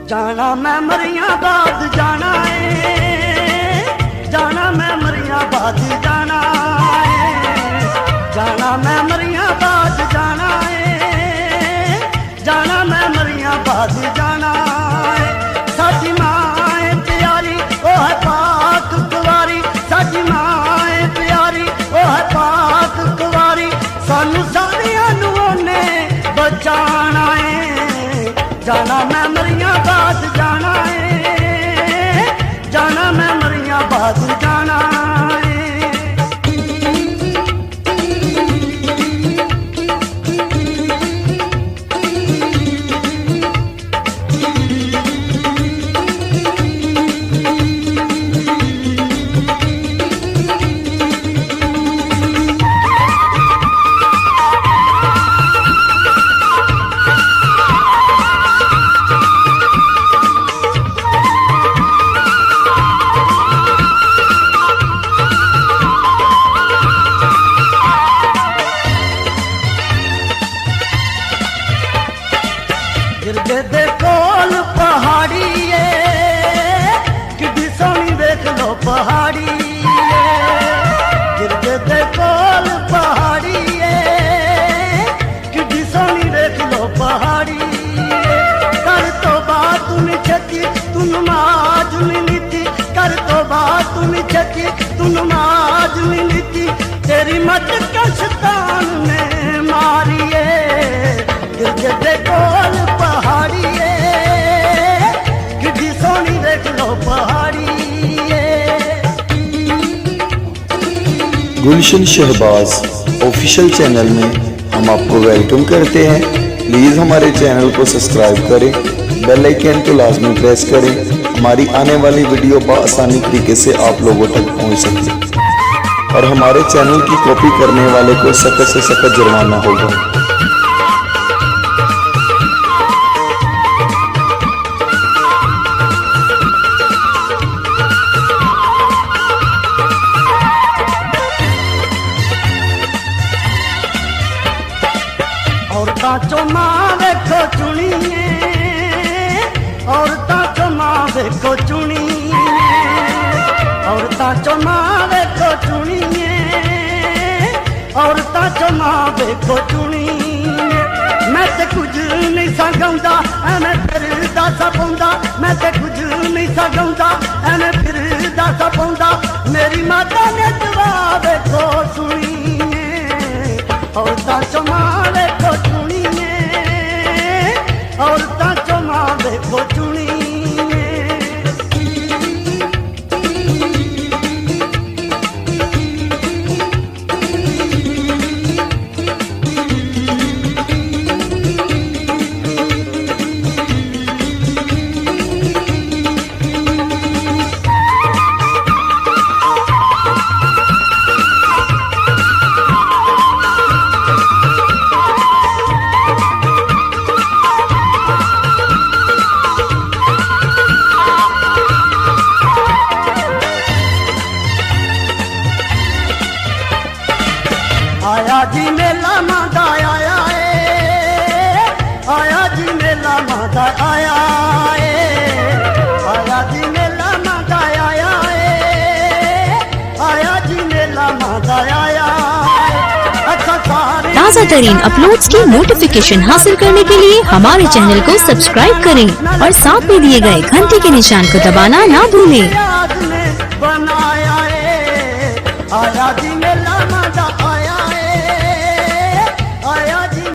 जाना मैं मरियाबाद जाना है, जाना मैं मरियाबाद जाना है, जाना मैं मरियाबाद जाना है, जाना मैं मरियाबाद जाना है। साडी मां है प्यारी ओ है पाक कुवारी, साडी मां है प्यारी ओ है पाक कुवारी, सानू सारियां नू ओने बचाना है। जाना मैं मरियाबाद जाना है, जाना मैं मरियाबाद जाना है। गिरदे दे कोल पहाड़ी किड्डी सोहनी देख लो पहाड़ी, गिरदे दे कोल पहाड़ी किड्डी सोहनी देख लो पहाड़ी। कर तो बात तूने छकी तू नमाज नहीं लीती, कर तो बात तूने छकी तू नमाज नहीं लीती, तेरी मत का शैतान ने मारी है। गिरदे दे कोल पहाड़ी किड्डी सोहनी देख लो पहाड़ी। गुलशन शहबाज ऑफिशियल चैनल में हम आपको वेलकम करते हैं। प्लीज़ हमारे चैनल को सब्सक्राइब करें, बेल आइकन को लाजमी प्रेस करें, हमारी आने वाली वीडियो आसानी तरीके से आप लोगों तक पहुंच सके और हमारे चैनल की कॉपी करने वाले को सख्त से सख्त जुर्माना होगा। औरतां चो मां वेखो चुनी, औरतां चो मां वेखो चुनी, औरतां चो मां वेखो चुनी, औरतां चो मां वेखो चुनी। मैं ते कुछ नहीं सा गाउंदा एवें फिरदा सा पौंदा, मैं ते कुछ नहीं सा गाउंदा एवें फिरदा सा पौंदा, मेरी माता ने जवाब वेखो सुनी। औरतां चो मां वेखो चुनी, औरतां चो मां वेखो चुनी। आया जी मेला माता आया आया जी मेला माता आया आया जी मेला माता आया आया जी मेला माता आया। ताज़ा तरीन अपलोड्स की नोटिफिकेशन हासिल करने के लिए हमारे चैनल को सब्सक्राइब करें और साथ में दिए गए घंटी के निशान को दबाना ना भूलें। बनाया